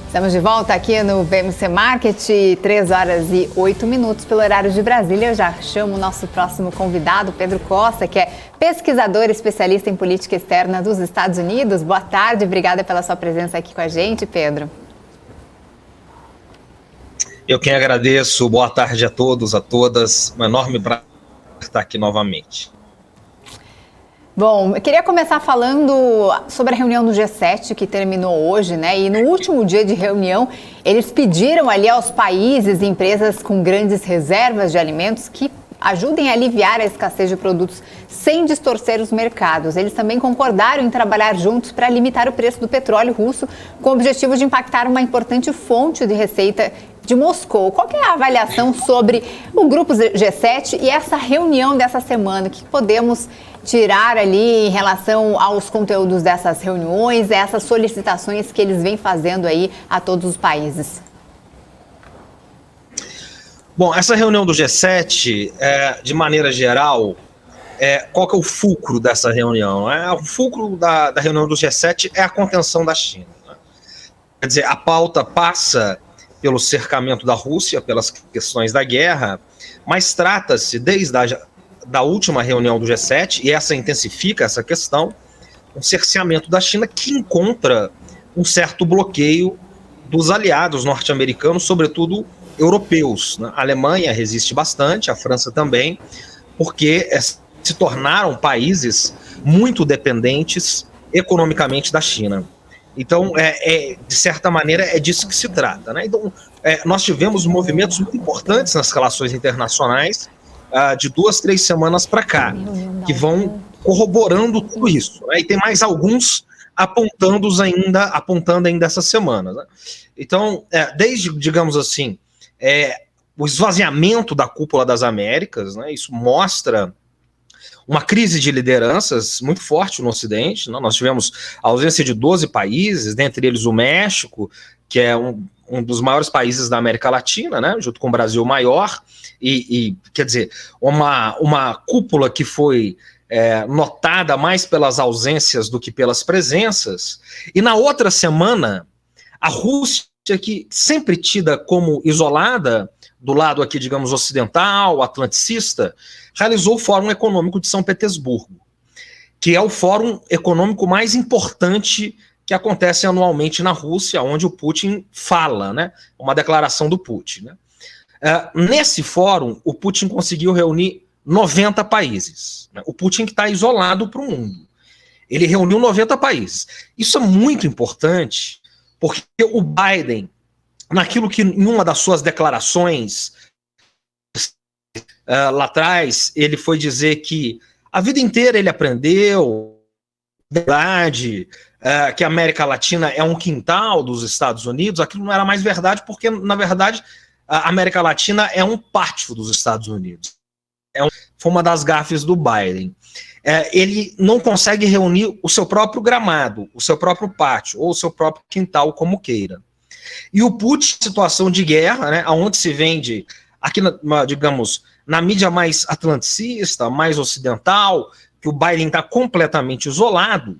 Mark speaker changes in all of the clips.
Speaker 1: Estamos de volta aqui no VMC Market, 3h08 pelo horário de Brasília. Eu já chamo o nosso próximo convidado, Pedro Costa, que é pesquisador e especialista em política externa dos Estados Unidos. Boa tarde, obrigada pela sua presença aqui com a gente, Pedro.
Speaker 2: Eu quem agradeço, boa tarde a todos, a todas. Um enorme prazer estar aqui novamente.
Speaker 1: Bom, eu queria começar falando sobre a reunião do G7 que terminou hoje, né? E no último dia de reunião, eles pediram ali aos países e empresas com grandes reservas de alimentos que ajudem a aliviar a escassez de produtos sem distorcer os mercados. Eles também concordaram em trabalhar juntos para limitar o preço do petróleo russo, com o objetivo de impactar uma importante fonte de receita de Moscou. Qual que é a avaliação sobre o grupo G7 e essa reunião dessa semana? O que podemos tirar ali em relação aos conteúdos dessas reuniões, essas solicitações que eles vêm fazendo aí a todos os países?
Speaker 2: Bom, essa reunião do G7, de maneira geral, qual que é o fulcro dessa reunião? O fulcro da reunião do G7 é a contenção da China. Né? Quer dizer, a pauta passa pelo cercamento da Rússia, pelas questões da guerra, mas trata-se, desde da última reunião do G7, e essa intensifica essa questão, um cerceamento da China que encontra um certo bloqueio dos aliados norte-americanos, sobretudo europeus. Né? A Alemanha resiste bastante, a França também, porque se tornaram países muito dependentes economicamente da China. Então, de certa maneira, é disso que se trata. Né? Então, nós tivemos movimentos muito importantes nas relações internacionais de 2-3 semanas para cá, que vão corroborando tudo isso. Né? E tem mais alguns apontando ainda essa semana. Né? Então, desde, digamos assim, o esvaziamento da cúpula das Américas, né? Isso mostra uma crise de lideranças muito forte no Ocidente. Né? Nós tivemos a ausência de 12 países, dentre eles o México, que é um dos maiores países da América Latina, né? Junto com o Brasil maior, e quer dizer, uma cúpula que foi notada mais pelas ausências do que pelas presenças. E na outra semana, a Rússia, que sempre tida como isolada, do lado aqui, digamos, ocidental, atlanticista, realizou o Fórum Econômico de São Petersburgo, que é o fórum econômico mais importante que acontece anualmente na Rússia, onde o Putin fala, né? Uma declaração do Putin. Né? Nesse fórum, o Putin conseguiu reunir 90 países. Né? O Putin que está isolado para o mundo. Ele reuniu 90 países. Isso é muito importante, porque o Biden, naquilo que em uma das suas declarações lá atrás, ele foi dizer que a vida inteira ele aprendeu, verdade, que a América Latina é um quintal dos Estados Unidos. Aquilo não era mais verdade, porque, na verdade, a América Latina é um pátio dos Estados Unidos. Foi uma das gafes do Biden. Ele não consegue reunir o seu próprio gramado, o seu próprio pátio, ou o seu próprio quintal, como queira. E o Putin, situação de guerra, né, onde se vende, aqui, digamos, na mídia mais atlanticista, mais ocidental, que o Biden está completamente isolado,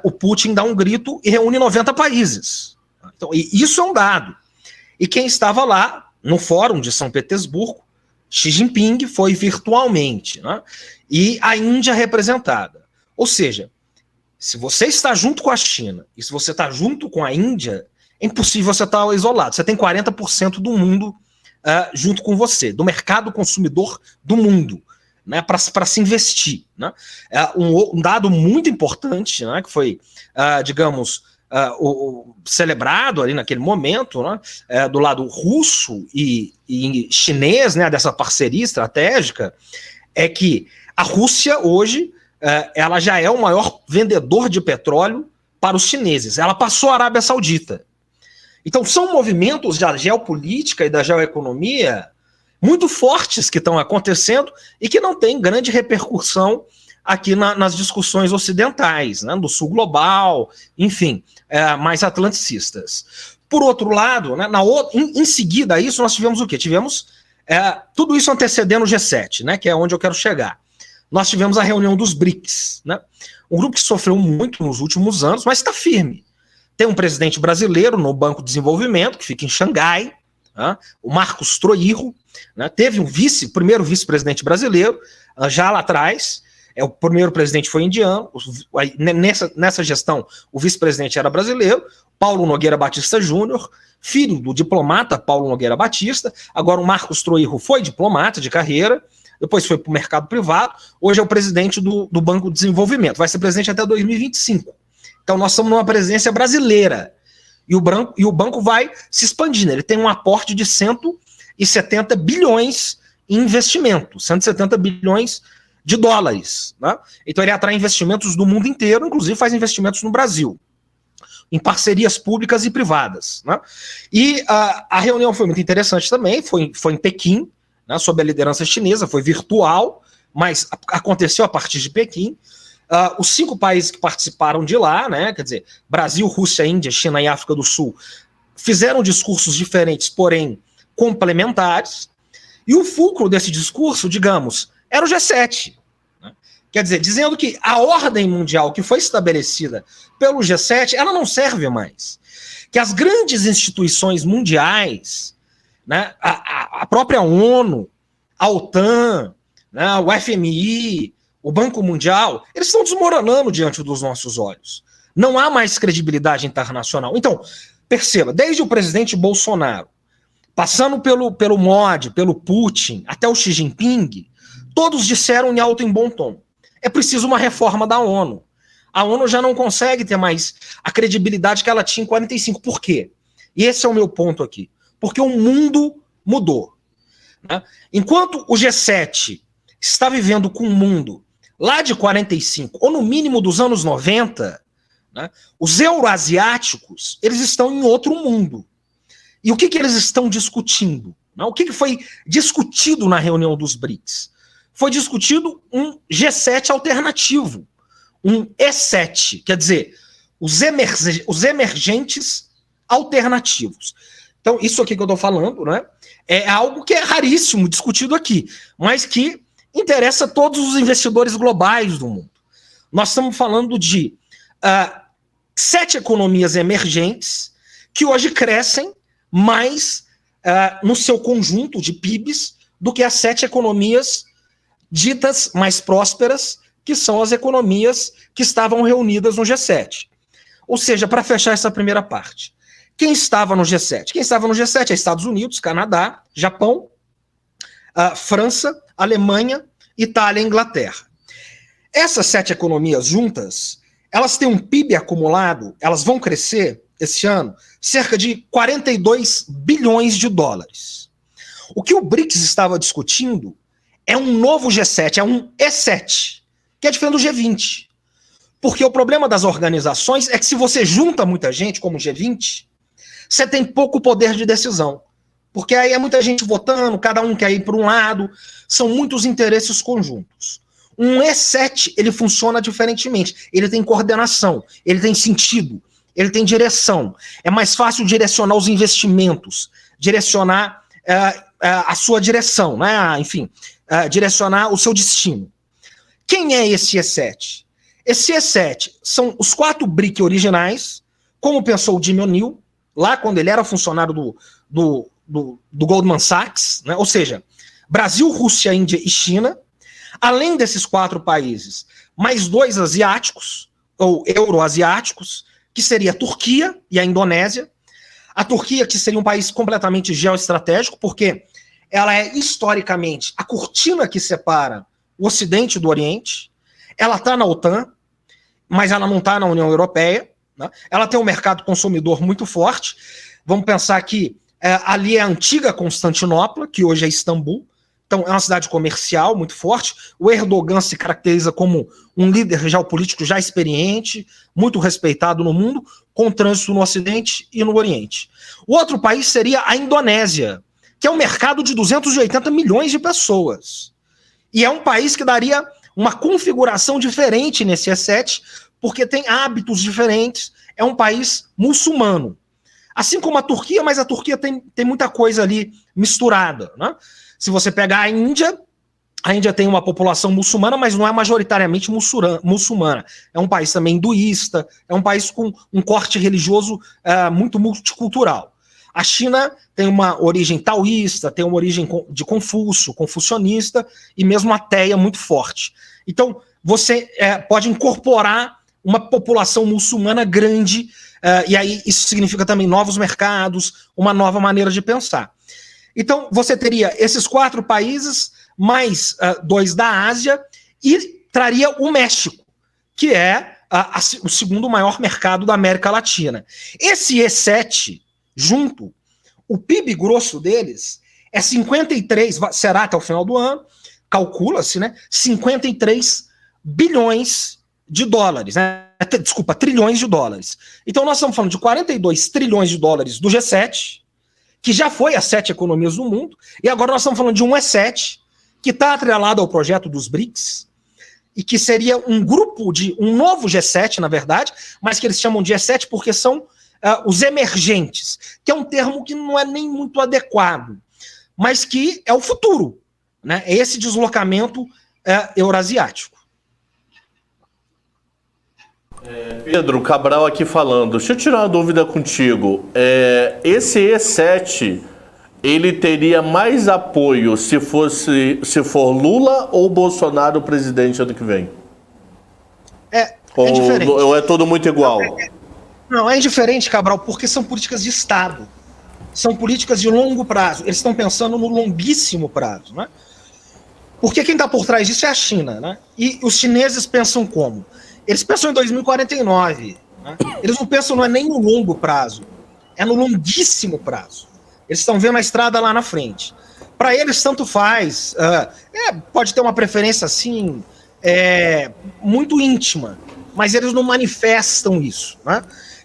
Speaker 2: o Putin dá um grito e reúne 90 países. Então, isso é um dado. E quem estava lá, no Fórum de São Petersburgo, Xi Jinping foi virtualmente, né? E a Índia representada. Ou seja, se você está junto com a China e se você está junto com a Índia, é impossível você estar isolado. Você tem 40% do mundo junto com você, do mercado consumidor do mundo, né, para se investir. Né? Um dado muito importante, né, que foi, digamos, celebrado ali naquele momento, né, do lado russo e chinês, né, dessa parceria estratégica, é que a Rússia hoje ela já é o maior vendedor de petróleo para os chineses. Ela passou a Arábia Saudita. Então são movimentos da geopolítica e da geoeconomia muito fortes que estão acontecendo e que não têm grande repercussão aqui nas discussões ocidentais, né, do sul global, enfim, mais atlanticistas. Por outro lado, né, em seguida a isso, nós tivemos o quê? Tivemos tudo isso antecedendo o G7, né, que é onde eu quero chegar. Nós tivemos a reunião dos BRICS, né, um grupo que sofreu muito nos últimos anos, mas está firme. tem um presidente brasileiro no Banco de Desenvolvimento, que fica em Xangai, né? O Marcos Troirro, né? Teve um primeiro vice-presidente brasileiro, já lá atrás. O primeiro presidente foi indiano, nessa gestão o vice-presidente era brasileiro, Paulo Nogueira Batista Júnior, filho do diplomata Paulo Nogueira Batista. Agora o Marcos Troirro foi diplomata de carreira, depois foi para o mercado privado, hoje é o presidente do Banco de Desenvolvimento, vai ser presidente até 2025. Então nós estamos numa presidência brasileira, e o banco vai se expandindo, ele tem um aporte de 170 bilhões em investimento, 170 bilhões de dólares, né? Então ele atrai investimentos do mundo inteiro, inclusive faz investimentos no Brasil, em parcerias públicas e privadas, né? E a reunião foi muito interessante também, foi em Pequim, né, sob a liderança chinesa, foi virtual, mas aconteceu a partir de Pequim. Os 5 países que participaram de lá, né, quer dizer, Brasil, Rússia, Índia, China e África do Sul, fizeram discursos diferentes, porém complementares, e o fulcro desse discurso, digamos, era o G7. Né? Quer dizer, dizendo que a ordem mundial que foi estabelecida pelo G7, ela não serve mais. Que as grandes instituições mundiais, né, a própria ONU, a OTAN, né, o FMI, o Banco Mundial, eles estão desmoronando diante dos nossos olhos. Não há mais credibilidade internacional. Então, perceba, desde o presidente Bolsonaro, passando pelo Modi, pelo Putin, até o Xi Jinping, todos disseram em alto e em bom tom: é preciso uma reforma da ONU. A ONU já não consegue ter mais a credibilidade que ela tinha em 45. Por quê? E esse é o meu ponto aqui. Porque o mundo mudou. Né? Enquanto o G7 está vivendo com um mundo lá de 45, ou no mínimo dos anos 90, né, os euroasiáticos, eles estão em outro mundo. E o que eles estão discutindo? Né? O que foi discutido na reunião dos BRICS? Foi discutido um G7 alternativo, um E7, quer dizer, os emergentes alternativos. Então, isso aqui que eu estou falando, né, é algo que é raríssimo discutido aqui, mas que interessa a todos os investidores globais do mundo. Nós estamos falando de 7 economias emergentes que hoje crescem mais no seu conjunto de PIBs do que as 7 economias ditas mais prósperas, que são as economias que estavam reunidas no G7. Ou seja, para fechar essa primeira parte, quem estava no G7? Quem estava no G7 é Estados Unidos, Canadá, Japão, França, Alemanha, Itália e Inglaterra. Essas 7 economias juntas, elas têm um PIB acumulado, elas vão crescer esse ano cerca de 42 bilhões de dólares. O que o BRICS estava discutindo é um novo G7, é um E7, que é diferente do G20. Porque o problema das organizações é que se você junta muita gente, como o G20, você tem pouco poder de decisão. Porque aí é muita gente votando, cada um quer ir para um lado, são muitos interesses conjuntos. Um E7, ele funciona diferentemente, ele tem coordenação, ele tem sentido, ele tem direção. É mais fácil direcionar os investimentos, direcionar a sua direção, né? Enfim, direcionar o seu destino. Quem é esse E7? Esse E7 são os 4 BRIC originais, como pensou o Jim O'Neill, lá quando ele era funcionário do Goldman Sachs, né? Ou seja, Brasil, Rússia, Índia e China, além desses 4 países, mais 2 asiáticos, ou euroasiáticos, que seria a Turquia e a Indonésia. A Turquia, que seria um país completamente geoestratégico, porque ela é historicamente a cortina que separa o Ocidente do Oriente. Ela está na OTAN, mas ela não está na União Europeia. Né? Ela tem um mercado consumidor muito forte. Vamos pensar que ali é a antiga Constantinopla, que hoje é Istambul. Então, é uma cidade comercial muito forte. O Erdogan se caracteriza como um líder geopolítico já experiente, muito respeitado no mundo, com trânsito no Ocidente e no Oriente. O outro país seria a Indonésia, que é um mercado de 280 milhões de pessoas. E é um país que daria uma configuração diferente nesse E7, porque tem hábitos diferentes, é um país muçulmano. Assim como a Turquia, mas a Turquia tem muita coisa ali misturada, né? Se você pegar a Índia, A Índia tem uma população muçulmana, mas não é majoritariamente muçulmana. É um país também hinduísta, é um país com um corte religioso muito multicultural. A China tem uma origem taoísta, tem uma origem de Confúcio, confucionista e mesmo ateia muito forte. Então, você pode incorporar uma população muçulmana grande, e aí isso significa também novos mercados, uma nova maneira de pensar. Então, você teria esses 4 países, mais 2 da Ásia, e traria o México, que é o segundo maior mercado da América Latina. Esse E7, junto, o PIB grosso deles é 53, será até o final do ano, calcula-se, né? 53 bilhões de dólares, né? Desculpa, trilhões de dólares. Então nós estamos falando de 42 trilhões de dólares do G7, que já foi as 7 economias do mundo, e agora nós estamos falando de um E7, que está atrelado ao projeto dos BRICS, e que seria um grupo de um novo G7, na verdade, mas que eles chamam de G7 porque são os emergentes, que é um termo que não é nem muito adequado, mas que é o futuro, né? É esse deslocamento eurasiático.
Speaker 3: Pedro Cabral aqui falando. Deixa eu tirar uma dúvida contigo. Esse E7, ele teria mais apoio se for Lula ou Bolsonaro presidente ano que vem?
Speaker 2: É diferente.
Speaker 3: Ou é todo muito igual?
Speaker 2: Não, é indiferente, Cabral, porque são políticas de Estado. São políticas de longo prazo. Eles estão pensando no longuíssimo prazo, né? Porque quem está por trás disso é a China, né? E os chineses pensam como? Eles pensam em 2049. Né? Eles não pensam não é nem no longo prazo, é no longuíssimo prazo. Eles estão vendo a estrada lá na frente. Para eles, tanto faz. Pode ter uma preferência assim, muito íntima, mas eles não manifestam isso. Né?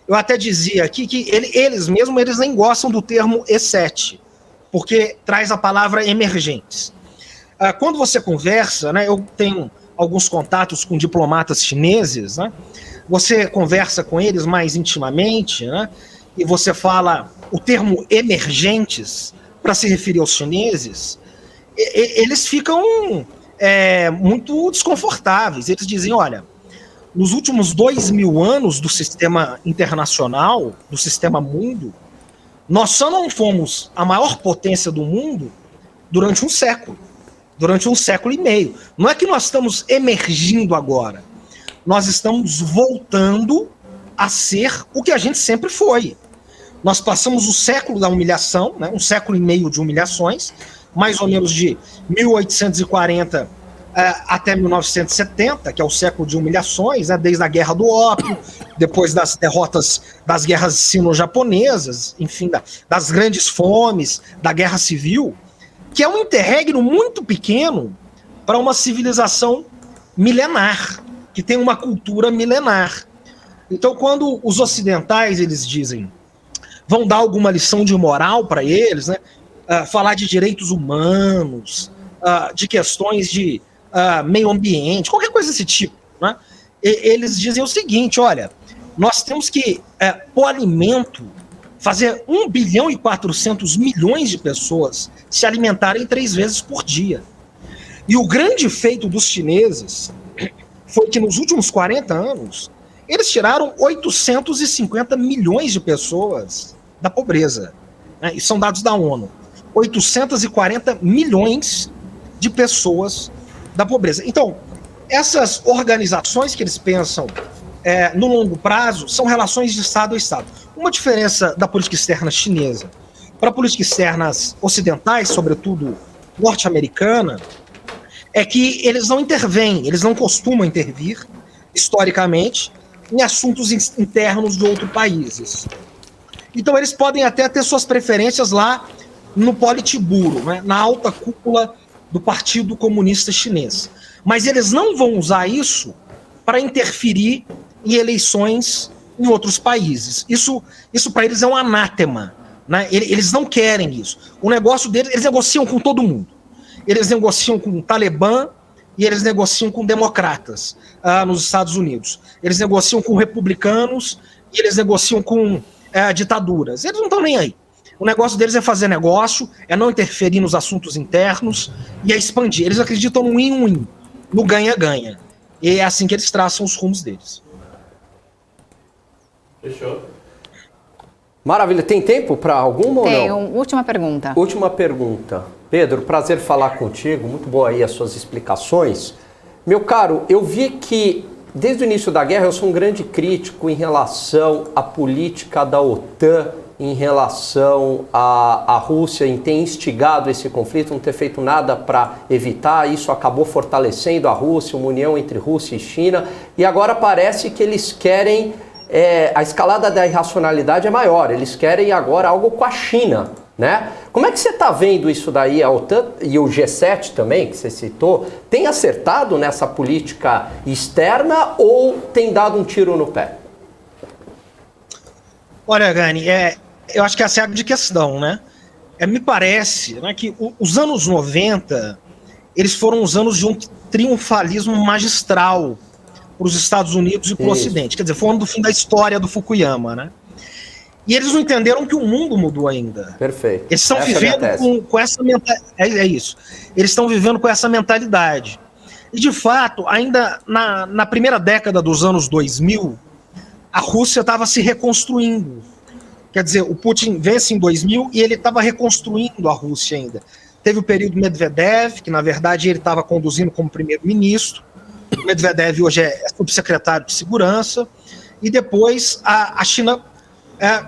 Speaker 2: Eu até dizia aqui que eles mesmos eles nem gostam do termo E7, porque traz a palavra emergentes. Quando você conversa, né, eu tenho alguns contatos com diplomatas chineses, né, você conversa com eles mais intimamente, né, e você fala o termo emergentes para se referir aos chineses, eles ficam muito desconfortáveis. Eles dizem, olha, nos últimos 2000 anos do sistema internacional, do sistema mundo, nós só não fomos a maior potência do mundo durante um século e meio. Não é que nós estamos emergindo agora. Nós estamos voltando a ser o que a gente sempre foi. Nós passamos o século da humilhação, né, um século e meio de humilhações, mais ou menos de 1840 até 1970, que é o século de humilhações, né, desde a Guerra do Ópio, depois das derrotas das guerras sino-japonesas, enfim, das grandes fomes, da Guerra Civil, que é um interregno muito pequeno para uma civilização milenar, que tem uma cultura milenar. Então, quando os ocidentais, eles dizem, vão dar alguma lição de moral para eles, né, falar de direitos humanos, de questões de meio ambiente, qualquer coisa desse tipo, né, eles dizem o seguinte, olha, nós temos que pôr alimento, fazer 1 bilhão e 400 milhões de pessoas se alimentarem 3 vezes por dia. E o grande feito dos chineses foi que nos últimos 40 anos, eles tiraram 850 milhões de pessoas da pobreza. Né? E são dados da ONU. 840 milhões de pessoas da pobreza. Então, essas organizações que eles pensam no longo prazo são relações de Estado a Estado. Uma diferença da política externa chinesa para políticas externas ocidentais, sobretudo norte-americana, é que eles não intervêm, eles não costumam intervir, historicamente, em assuntos internos de outros países. Então eles podem até ter suas preferências lá no Politburo, né, na alta cúpula do Partido Comunista Chinês. Mas eles não vão usar isso para interferir em eleições em outros países. Isso para eles é um anátema. Né? Eles não querem isso. O negócio deles, eles negociam com todo mundo. Eles negociam com o Talibã e eles negociam com democratas nos Estados Unidos. Eles negociam com republicanos e eles negociam com ditaduras. Eles não estão nem aí. O negócio deles é fazer negócio, é não interferir nos assuntos internos e é expandir. Eles acreditam no win-win, no ganha-ganha. E é assim que eles traçam os rumos deles.
Speaker 3: Fechou.
Speaker 4: Maravilha. Tem tempo para alguma ou não?
Speaker 1: Tem, última pergunta.
Speaker 4: Última pergunta. Pedro, prazer falar contigo. Muito boa aí as suas explicações. Meu caro, eu vi que desde o início da guerra eu sou um grande crítico em relação à política da OTAN, em relação à Rússia em ter instigado esse conflito, não ter feito nada para evitar. Isso acabou fortalecendo a Rússia, uma união entre Rússia e China. E agora parece que eles querem... a escalada da irracionalidade é maior. Eles querem agora algo com a China, né? Como é que você está vendo isso daí? A OTAN e o G7 também, que você citou, tem acertado nessa política externa ou tem dado um tiro no pé?
Speaker 2: Olha, Gani, eu acho que essa é a grande questão, né? Me parece, né, que os anos 90, eles foram os anos de um triunfalismo magistral para os Estados Unidos e para o Ocidente. Quer dizer, foi o ano do fim da história do Fukuyama, né? E eles não entenderam que o mundo mudou ainda.
Speaker 4: Perfeito.
Speaker 2: Eles estão vivendo com essa mentalidade. É isso. Eles estão vivendo com essa mentalidade. E, de fato, ainda na primeira década dos anos 2000, a Rússia estava se reconstruindo. Quer dizer, o Putin vence em 2000 e ele estava reconstruindo a Rússia ainda. Teve o período Medvedev, que, na verdade, ele estava conduzindo como primeiro-ministro. O Medvedev hoje é subsecretário de segurança. E depois a China...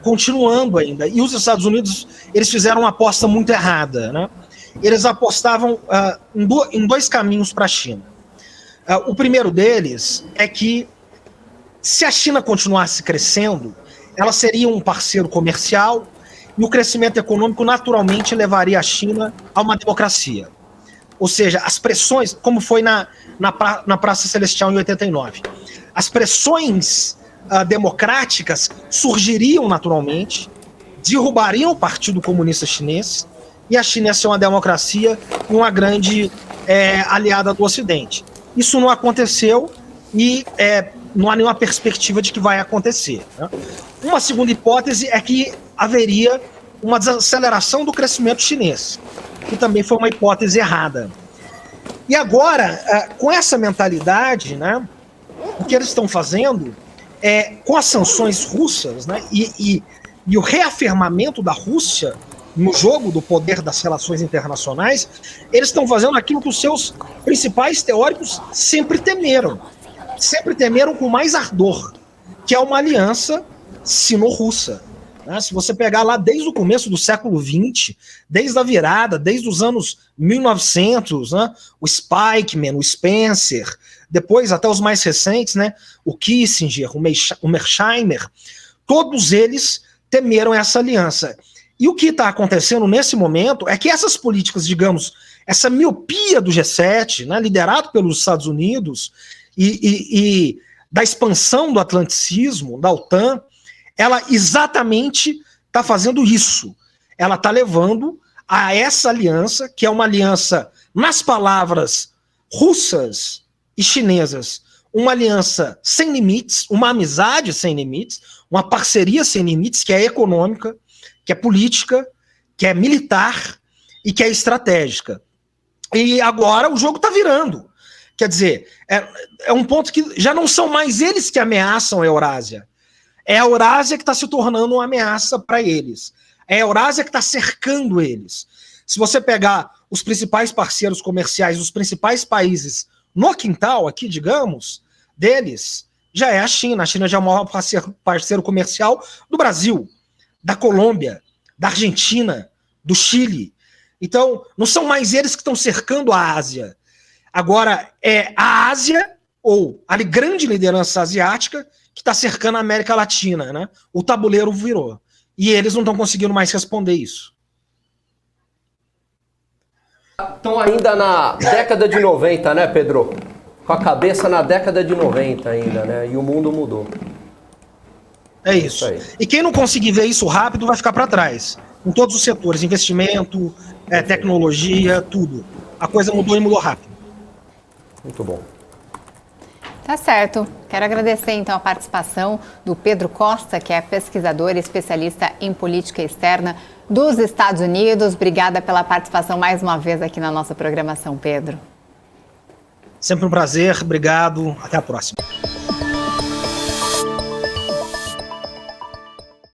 Speaker 2: continuando ainda. E os Estados Unidos, eles fizeram uma aposta muito errada, né? Eles apostavam em dois caminhos para a China. O primeiro deles é que, se a China continuasse crescendo, ela seria um parceiro comercial e o crescimento econômico naturalmente levaria a China a uma democracia. Ou seja, as pressões, como foi na Praça Celestial em 89, as pressões democráticas surgiriam naturalmente, derrubariam o Partido Comunista Chinês e a China ia ser uma democracia e uma grande aliada do Ocidente. Isso não aconteceu e não há nenhuma perspectiva de que vai acontecer, né? Uma segunda hipótese é que haveria uma desaceleração do crescimento chinês, que também foi uma hipótese errada. E agora, com essa mentalidade, né, o que eles estão fazendo com as sanções russas, né, e o reafirmamento da Rússia no jogo do poder das relações internacionais, eles estão fazendo aquilo que os seus principais teóricos sempre temeram com mais ardor, que é uma aliança sino-russa. Né? Se você pegar lá desde o começo do século XX, desde a virada, desde os anos 1900, né, o Spikeman, o Spencer, depois até os mais recentes, né, o Kissinger, o Mearsheimer, todos eles temeram essa aliança. E o que está acontecendo nesse momento é que essas políticas, digamos, essa miopia do G7, né, liderado pelos Estados Unidos, e da expansão do atlanticismo, da OTAN, ela exatamente está fazendo isso. Ela está levando a essa aliança, que é uma aliança, nas palavras russas e chinesas, uma aliança sem limites, uma amizade sem limites, uma parceria sem limites, que é econômica, que é política, que é militar e que é estratégica. E agora o jogo está virando. Quer dizer, é um ponto que já não são mais eles que ameaçam a Eurásia. É a Eurásia que está se tornando uma ameaça para eles. É a Eurásia que está cercando eles. Se você pegar os principais parceiros comerciais dos principais países no quintal aqui, digamos, deles, já é a China. A China já é o maior parceiro comercial do Brasil, da Colômbia, da Argentina, do Chile. Então, não são mais eles que estão cercando a Ásia. Agora, é a Ásia, ou a grande liderança asiática, que está cercando a América Latina, né? O tabuleiro virou. E eles não estão conseguindo mais responder isso.
Speaker 4: Estão ainda na década de 90, né, Pedro? Com a cabeça na década de 90 ainda, né? E o mundo mudou.
Speaker 2: É isso. E quem não conseguir ver isso rápido vai ficar para trás. Em todos os setores, investimento, tecnologia, tudo. A coisa mudou e mudou rápido.
Speaker 4: Muito bom.
Speaker 1: Tá certo. Quero agradecer então a participação do Pedro Costa, que é pesquisador e especialista em política externa dos Estados Unidos. Obrigada pela participação mais uma vez aqui na nossa programação, Pedro.
Speaker 2: Sempre um prazer, obrigado, até a próxima.